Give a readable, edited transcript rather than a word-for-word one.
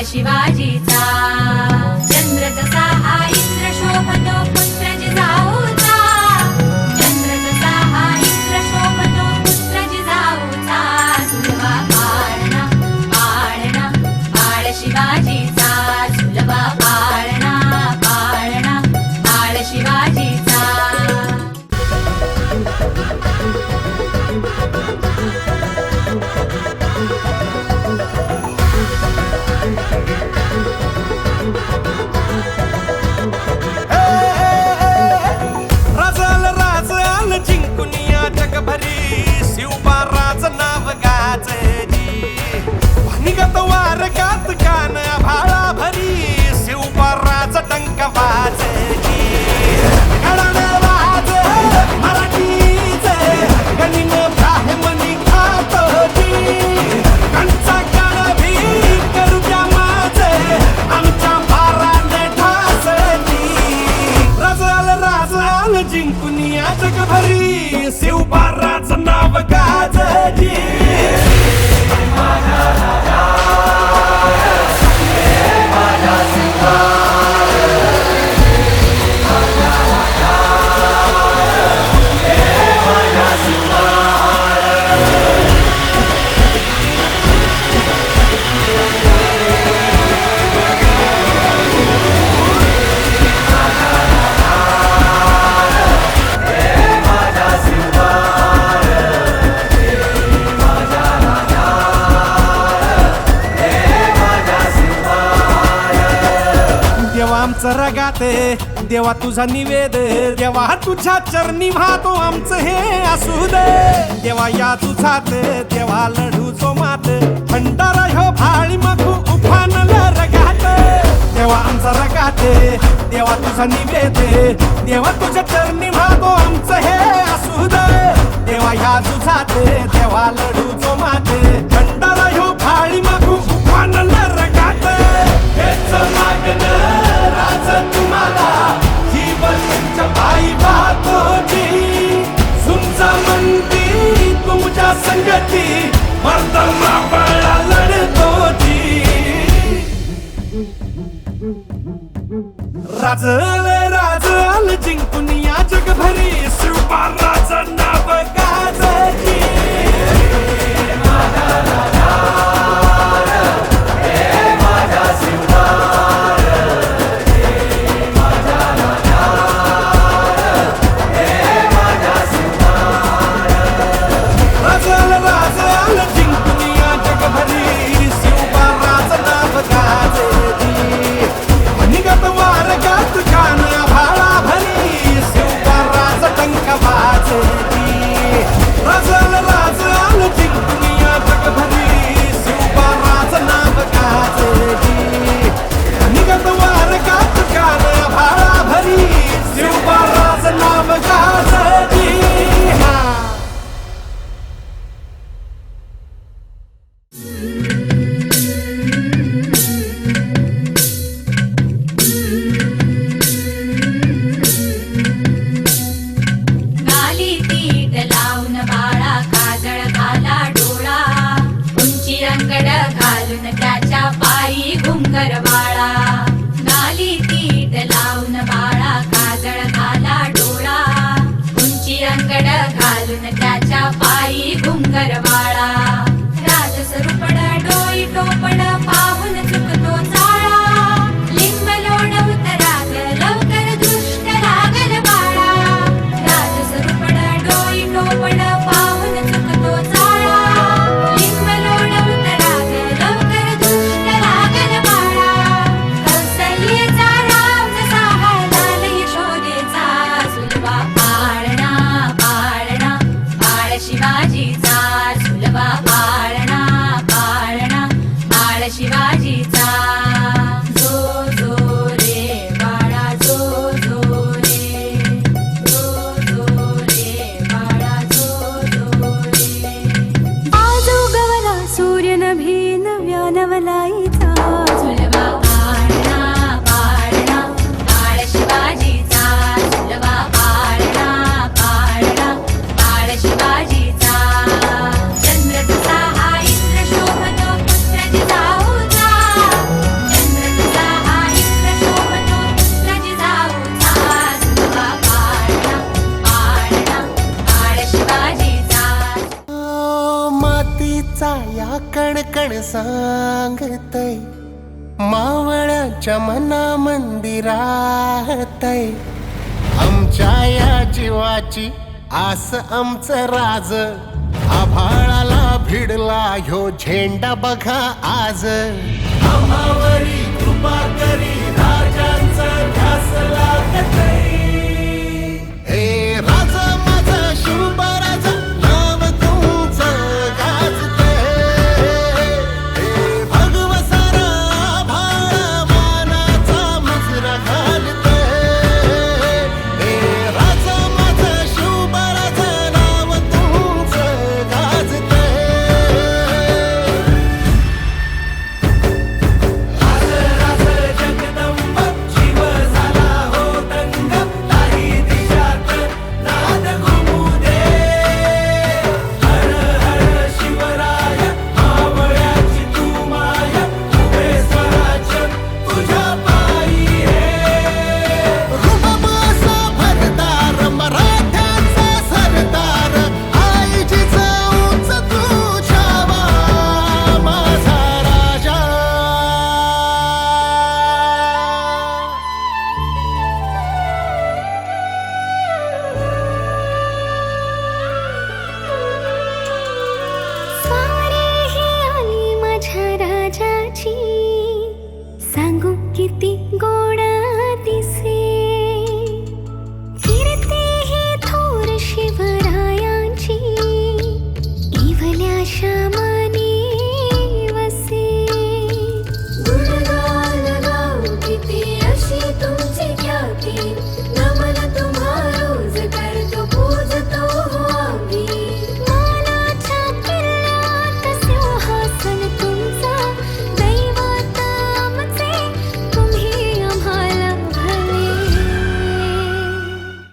शिवाजीचा चंद्र जसा हा इंद्र शोभतो पुत्र जिजाऊचा चंद्र जसा हा इंद्र शोभतो पुत्र जिजाऊचा सुलभा पाळणा पाळणा पाळ शिवाजीचा सुलभा पाळणा पाळणा पाळ शिवाजीचा जिंकुनिया जगभरी शिवबाराचं नाव गाजली आमचं रगाते देवा तुझा निवेद देवा तुझ्या चरणी वाहतो आमचं हे असू दे देवा या तुझात देवा लढूचो मात भंडारा ह्यो भाळी मखू उफानला रगात देवा आमचा रगाते देवा तुझा निवेद देवा तुझ्या चरणी वाहतो आमचं हे असू दे देवा या तुझात देवा लढूचो मात भंडारा ह्यो भाळी मखू उफानला रगात हेच मागणं तुम्हाला जीवनच्या पायी वाहतोची सुमचा म्हणती तुमच्या संगती मर्दमा बळा लढतोची राजल जिंकुनिया जगभरी शिवबाराचं नाव गाजली घुंगरवाळा नाली तीट लावून बाळा काजळ घाला डोळा उंची अंगड घालून त्याच्या पायी घुंगरवाळा राजसरूपड डोई टोपड पाहून चुकतो चाळा लिंब लोण उतराग लवकर दृष्ट लागल बाळा राजसरूपड डोई टोपड पाहून चुकतो चाळा लिंब लोण उतराग लवकर दृष्ट लागल बाळा कौसल्येचा राम जसा हालाल यशोदेचा सुलभा पाळणा पाळणा बाळ शिवाजीचा सुलभा पाळणा पाळणा बाळ शिवाजीचा जो जो रे बाळा जो जो रे बाळा जो जो रे आज उगवला सूर्य नभी छाया कणकण सांगतय मावळ्याच्या मना मंदिरातय आमच्या या जीवाची आस आमचं राज आभाळाला भिडला ह्यो झेंडा बघा आज आम्हावरी कृपा करी राजांचा ध्यास लागतय